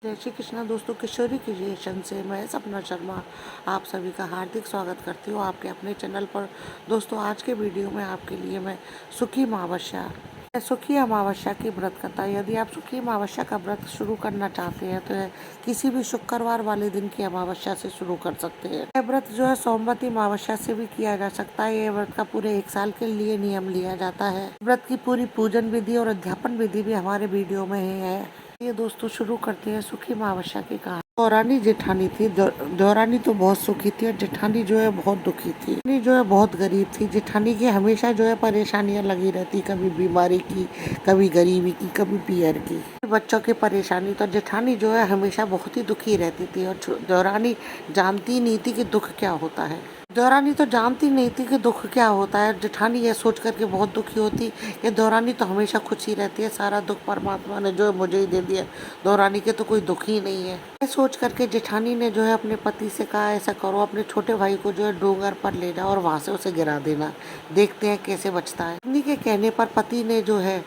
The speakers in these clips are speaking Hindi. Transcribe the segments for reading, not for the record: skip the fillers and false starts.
जय श्री कृष्णा दोस्तों, किशोरी क्रिएशन से मैं सपना शर्मा आप सभी का हार्दिक स्वागत करती हूँ आपके अपने चैनल पर। दोस्तों, आज के वीडियो में आपके लिए मैं सुखी अमावस्या की व्रत कथा। यदि आप सुखी अमावस्या का व्रत शुरू करना चाहते हैं तो किसी भी शुक्रवार वाले दिन की अमावस्या से शुरू कर सकते हैं। यह व्रत जो है सोमवती अमावस्या से भी किया जा सकता है। यह व्रत का पूरे 1 साल के लिए नियम लिया जाता है। व्रत की पूरी पूजन विधि और अध्यापन विधि भी हमारे वीडियो में ही है। ये दोस्तों शुरू करते हैं सुखी अमावस्या की कहानी। दौरानी जेठानी थी। दौरानी तो बहुत सुखी थी और जेठानी जो है बहुत दुखी थी। जेठानी जो है बहुत गरीब थी। जेठानी की हमेशा जो है परेशानियां लगी रहती, कभी बीमारी की, कभी गरीबी की, कभी पियर की, बच्चों की परेशानी। तो जेठानी जो है हमेशा बहुत ही दुखी रहती थी और दौरानी जानती नहीं थी कि दुख क्या होता है। दौरानी तो जानती नहीं थी कि दुख क्या होता है। जेठानी ये सोच करके बहुत दुखी होती कि दौरानी तो हमेशा खुश ही रहती है, सारा दुख परमात्मा ने जो है मुझे ही दे दिया, दौरानी के तो कोई दुख ही नहीं है। ये सोच करके जेठानी ने जो है अपने पति से कहा, ऐसा करो अपने छोटे भाई को जो है डोंगर पर ले जाओ और वहां से उसे गिरा देना, देखते हैं कैसे बचता है। पत्नी के कहने पर पति ने जो है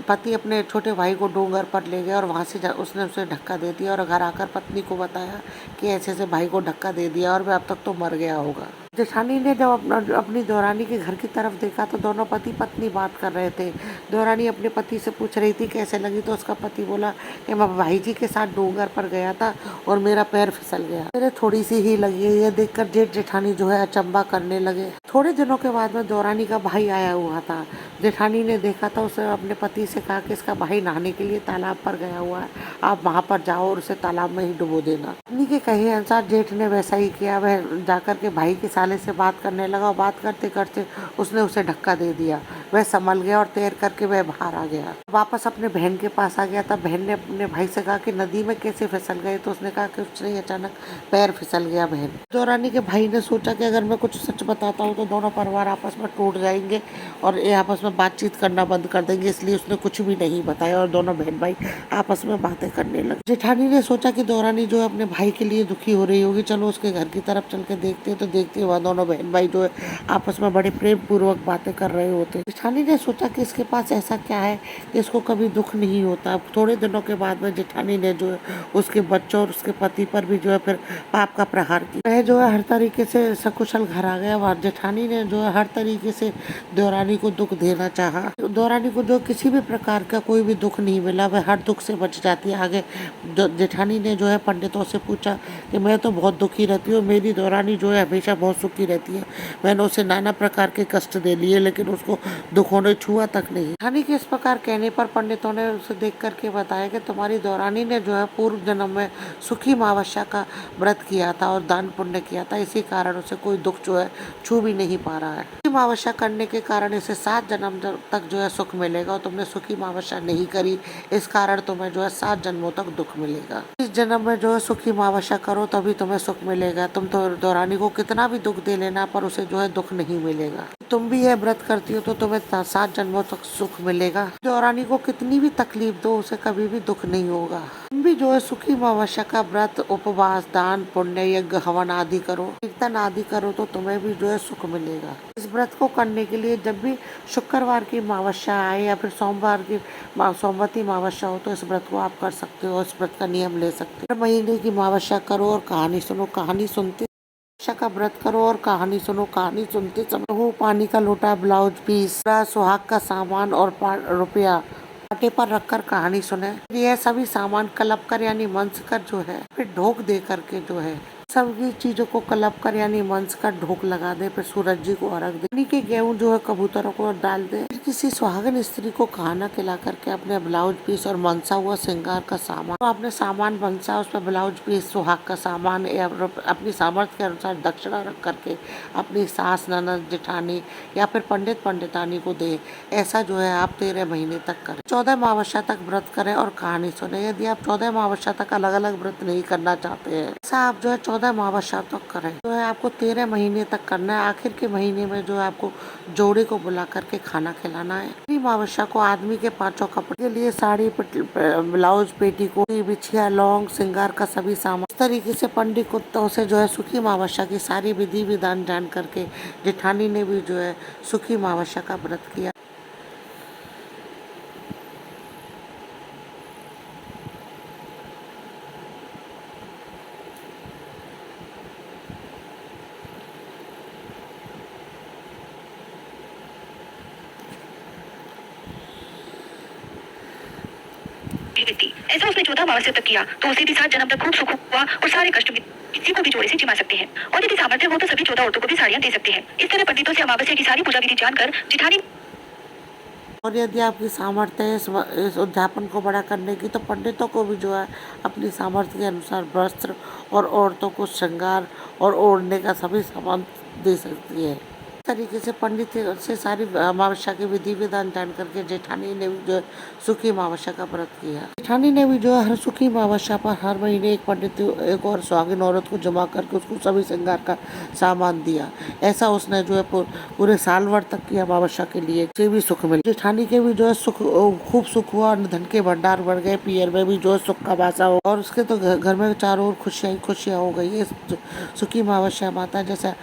पति अपने छोटे भाई को डोंगर पर ले गया और वहां से उसने उसे धक्का दे दिया और घर आकर पत्नी को बताया कि ऐसे ऐसे भाई को धक्का दे दिया और वह अब तक तो मर गया होगा। जेठानी ने जब अपनी दौरानी के घर की तरफ देखा तो दोनों पति पत्नी बात कर रहे थे। दौरानी अपने पति से पूछ रही थी कैसे लगी, तो उसका पति बोला कि मैं भाई जी के साथ डोंगर पर गया था और मेरा पैर फिसल गया, मेरे थोड़ी सी ही लगी है। ये देखकर जेठ जेठानी जो है अचंबा करने लगे। थोड़े दिनों के बाद में दौरानी का भाई आया हुआ था। जेठानी ने देखा तो उसे अपने पति से कहा कि इसका भाई नहाने के लिए तालाब पर गया हुआ है, आप वहाँ पर जाओ और उसे तालाब में ही डुबो देना। पत्नी के कहे अनुसार जेठ ने वैसा ही किया। वह जाकर के भाई के साले से बात करने लगा और बात करते करते उसने उसे धक्का दे दिया। वह संभल गया और तैर करके वह बाहर आ गया। वापस अपने बहन के पास आ गया। तब बहन ने अपने भाई से कहा कि नदी में कैसे फिसल गए, तो उसने कहा कि उसने अचानक पैर फिसल गया। बहन दौरानी के भाई ने सोचा कि अगर मैं कुछ सच बताता हूँ तो दोनों परिवार आपस में टूट जाएंगे और ये आपस में बातचीत करना बंद कर देंगे, इसलिए उसने कुछ भी नहीं बताया और दोनों बहन भाई आपस में बातें करने लगे। जेठानी ने सोचा कि दौरानी जो है अपने भाई के लिए दुखी हो रही होगी, चलो उसके घर की तरफ चल के देखते हैं। तो देखते हुआ दोनों बहन भाई जो है आपस में बड़े प्रेम पूर्वक बातें कर रहे होते। जेठानी ने सोचा कि इसके पास ऐसा क्या है कि इसको कभी दुख नहीं होता। थोड़े दिनों के बाद में जेठानी ने जो है उसके बच्चों और उसके पति पर भी जो है फिर पाप का प्रहार किया। वह जो है हर तरीके से सकुशल घर आ गया। और जेठानी ने जो है हर तरीके से दौरानी को दुख देना चाहा। दौरानी को जो किसी भी प्रकार का कोई भी दुख नहीं मिला, वह हर दुख से बच जाती है। आगे जेठानी ने जो है पंडितों से पूछा कि मैं तो बहुत दुखी रहती हूँ, मेरी दौरानी जो है हमेशा बहुत सुखी रहती है, मैंने उसे नाना प्रकार के कष्ट दे लिए लेकिन उसको दुखों ने छुआ तक नहीं। जेठानी के इस प्रकार कहने पर पंडितों ने उसे देख करके बताया कि तुम्हारी दौरानी ने जो है पूर्व जन्म में सुखी अमावस्या का व्रत किया था और दान पुण्य किया था, इसी कारण उसे कोई दुख जो है छू भी नहीं पा रहा है। सुखी अमावस्या करने के कारण इसे 7 जन्म तक जो है सुख मिलेगा और तुमने सुखी अमावस्या नहीं करी, इस कारण तुम्हें जो है 7 जन्मों तक दुख मिलेगा। इस जन्म में जो है सुखी अमावस्या करो तभी तुम्हें सुख मिलेगा। तुम तो दौरानी को कितना भी दुख दे लेना पर उसे जो है दुख नहीं मिलेगा। तुम भी यह व्रत करती हो तो तुम्हें 7 जन्मों तक सुख मिलेगा। दौरानी को कितनी भी तकलीफ दो, उसे कभी भी दुख नहीं होगा। तुम भी जो है सुखी अमावस्या का व्रत, उपवास, दान पुण्य, यज्ञ हवन आदि करो, कीर्तन आदि करो तो तुम्हें भी जो है सुख मिलेगा। इस व्रत को करने के लिए जब भी शुक्रवार की अमावस्या आए या फिर सोमवार की सोमवती अमावस्या हो तो इस व्रत को आप कर सकते हो, इस व्रत का नियम ले सकते हो। हर महीने की अमावस्या करो और कहानी सुनो, कहानी सुनते का व्रत करो और कहानी सुनो। कहानी सुनते समय हो पानी का लोटा, ब्लाउज पीस, सुहाग का सामान और रुपया पाटे पर रखकर कहानी सुने। यह सभी सामान कलप कर यानी मंस कर जो है फिर ढोक दे करके जो है सभी चीजों को कलप कर यानी मंस कर ढोक लगा दे। फिर सूरज जी को अर्घ दे। के गेहूं जो है कबूतरों को डाल दे। फिर किसी सुहागन स्त्री को खाना खिला करके अपने ब्लाउज पीस और मनसा हुआ श्रृंगार का सामान, तो अपने सामान मनसा उसमें ब्लाउज पीस सुहाग का सामान या अपनी सामर्थ्य के अनुसार दक्षिणा रख करके अपनी सास, ननद, जेठानी या फिर पंडित पंडितानी को दे। ऐसा जो है आप 13 महीने तक करें। 14 अमावस्या तक व्रत करें और कहानी सुने। यदि आप 14 अमावस्या तक अलग अलग व्रत नहीं करना चाहते हैं, ऐसा आप जो है 14 अमावस्या तक करें। जो है आपको 13 महीने तक करना है। आखिर के महीने में जो है आपको जोड़े को बुला करके खाना खिलाना है। अमावस्या को आदमी के 5 कपड़े के लिए साड़ी, ब्लाउज, पेटीकोट, बिछिया, लौंग, श्रृंगार का सभी सामान, इस तरीके से पंडित कुत्तों से जो है सुखी अमावस्या की सारी विधि विधान जान करके जेठानी ने भी जो है सुखी अमावस्या का व्रत किया। ऐसा उसने 14 अमावस्या तक किया तो उसे भी 7 जन्म तक खूब सुख हुआ और सारे कष्ट किसी को भी जोड़े से जिमा सकते हैं। और यदि सामर्थ्य हो तो सभी 14 औरतों को भी साड़ियां दे सकते हैं। इस तरह पंडितों से अमावस्या की सारी पूजा विधि जानकर जिठानी। और यदि आपकी सामर्थ्य है इस उद्यापन को बड़ा करने की, तो पंडितों को भी जो है अपनी सामर्थ्य के अनुसार वस्त्र और औरतों को श्रृंगार और ओढ़ने का सभी सामान दे सकती है। इस तरीके से पंडित से सारी अमावस्या की विधि विधान जान करके जेठानी ने भी जो है सुखी अमावस्या का व्रत किया। जेठानी ने भी जो है हर सुखी अमावस्या पर हर महीने एक पंडित एक और सुहागिन औरत को जमा करके उसको सभी श्रृंगार का सामान दिया। ऐसा उसने जो है पूरे साल भर तक की अमावस्या के लिए से भी सुख मिला। जेठानी के भी जो है सुख खूब सुख हुआ, धन के भंडार बढ़ गए, पियर में भी जो है सुख का वासा हो और उसके तो घर में चारों ओर खुशियाँ हो गई। सुखी अमावस्या माता जैसा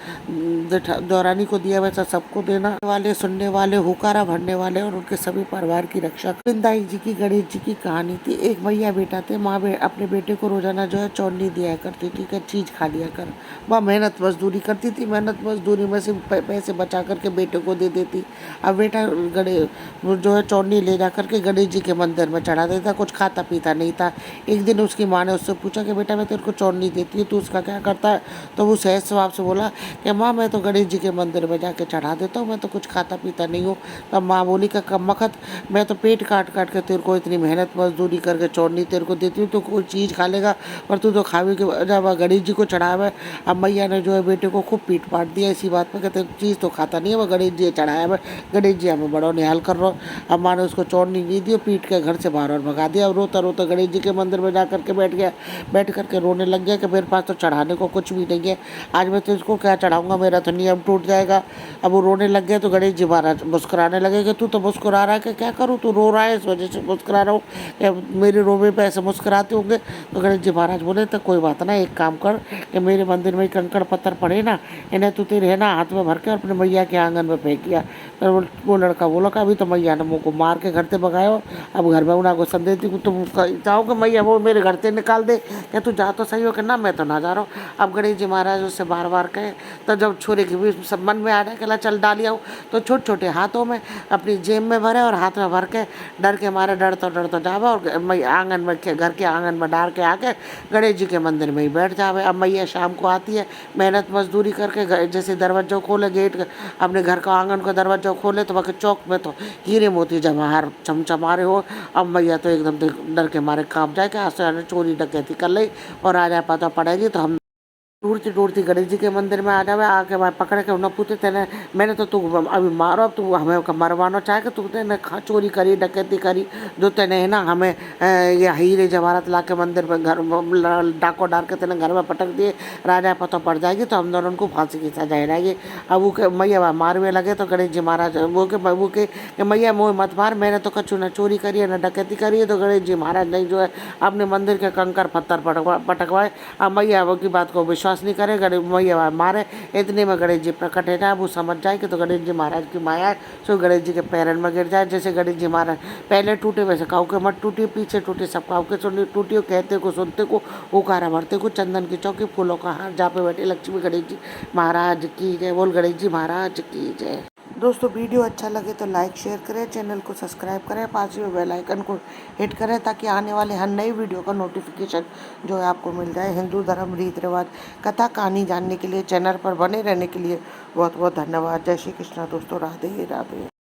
दौरानी को दिया वैसा सबको देना वाले, सुनने वाले, हुकारा भरने वाले और उनके सभी परिवार की रक्षा। गोविंदाई जी की गणेश जी की कहानी थी। एक भैया बेटा थे, माँ अपने बेटे को रोजाना जो है चौनी दिया करती थी कि चीज खा लिया कर। माँ मेहनत मजदूरी करती थी, मेहनत मजदूरी में से पैसे बचा करके बेटे को दे देती। अब बेटा जो है चौनी ले जा करके गणेश जी के मंदिर में चढ़ा देता, कुछ खाता पीता नहीं था। एक दिन उसकी माँ ने उससे पूछा कि बेटा मैं तेरे को चौनी देती हूँ, तू उसका क्या करता है? तो वो सहज स्वभाव से बोला कि माँ मैं तो गणेश जी के मंदिर में जाके चढ़ा देता हूँ, मैं तो कुछ खाता पीता नहीं हूँ। तब माँ बोली का कम वक्त, मैं तो पेट काट काट के तेरे को इतनी मेहनत मजदूरी करके चौनी तेरे को देती हूँ, तो कोई चीज़ खा लेगा पर तू तो खावे के जब गणेश जी को चढ़ाया है। अब मैया ने जो है बेटे को खूब पीट पाट दिया इसी बात पर, कहते चीज़ तो खाता नहीं है, वो गणेश जी चढ़ाया है, गणेश जी हमें बड़ो निहाल कर रहा। अब माँ ने उसको चौनी नहीं दी, पीट के घर से बाहर और भगा दिया। अब रोता रोता गणेश जी के मंदिर में जा करके बैठ गया, बैठ करके रोने लग गया कि मेरे पास तो चढ़ाने को कुछ भी नहीं है, आज मैं तो इसको क्या चढ़ाऊंगा, मेरा तो नियम टूट जाएगा। अब वो रोने लग गया तो गणेश जी महाराज मुस्कुराने लगे कि तू तो मुस्कुरा रहा है कि क्या करूँ, तू रो रहा है इस वजह से मुस्कुरा रहा हूँ, मेरे रोवे पे ऐसे मुस्कुराते होंगे। तो गणेश जी महाराज बोले तो कोई बात ना, एक काम कर कि मेरे मंदिर में कंकड़ पत्थर पड़े ना, इन्हें तू तेरे है ना हाथ में भर के और अपने मैया के आंगन में फेंक किया। तो वो लड़का बोला कि अभी तो मैया ने मुँह को मार के घर से भगायो, अब घर में उन्हें को संदेश दी तुम चाहो कि मैया वो मेरे घर से निकाल दे, क्या तू जा तो सही हो कि ना, मैं तो ना जा रहा हूँ। अब गणेश जी महाराज उससे बार बार कहे, तो जब छोरे के भी सब मन में आ रहा कि चल डालिया हूँ, तो छोटे छोटे हाथों में अपनी जेब में भरे और हाथ में भर के डर के मारे डर तो जावे और आंगन में घर के आंगन में डाल के आके गणेश जी के मंदिर में ही बैठ जावे। अब मैया शाम को आती है मेहनत मजदूरी करके, जैसे दरवाजा खोले गेट अपने घर का आंगन का दरवाजा खोले तो वहाँ चौक में तो हीरे मोती जवाहर चमचमा रहे हो। अब मैया तो एकदम डर के मारे कांप जाए कि आज से चोरी डकैती कर ली और आ जाए पता पड़ेगी तो हम ढूंढती गणेश जी के मंदिर में आ जावे, आके वहाँ पकड़ के उन्हें पूछते तेने मैंने तो तू अभी मारो, अब तू हमें मरवाना चाहे कि तू तेने चोरी करी डकैती करी, जो तेने है ना हमें ये हीरे जवाहरात ला के मंदिर में घर डाको डाल के तेने घर में पटक दिए, राजा पता पड़ जाएगी तो हम दोनों उनको फांसी की सजा रहेगी। अब वो के मैया मारवे लगे तो गणेश जी महाराज वो के मैया मोह मत मार, मैंने तो कछु न चोरी करी है न डकैती करी है। तो गणेश जी महाराज ने जो है अपने मंदिर के कंकर पत्थर पटकवाए। अब मैया वो की बात को विश्वास नहीं करे, गणेश मैया मारे, इतने में गणेश जी प्रकट है जाए, वो समझ जाए कि तो गणेश जी महाराज की माया है, सो गणेश जी के पैरन में गिर जाए। जैसे गणेश जी महाराज पहले टूटे वैसे काऊ के मत टूटी, पीछे टूटे सब काऊ के टूटी, कहते को सुनते को उकारा भरते को, चंदन की चौकी फूलों का हार, जहाँ पे बैठे लक्ष्मी गणेश जी महाराज की जय, बोल गणेश जी महाराज की जय। दोस्तों वीडियो अच्छा लगे तो लाइक शेयर करें, चैनल को सब्सक्राइब करें, पास में बेल आइकन को हिट करें ताकि आने वाले हर नई वीडियो का नोटिफिकेशन जो है आपको मिल जाए। हिंदू धर्म रीति रिवाज कथा कहानी जानने के लिए चैनल पर बने रहने के लिए बहुत बहुत धन्यवाद। जय श्री कृष्णा दोस्तों, राधे राधे।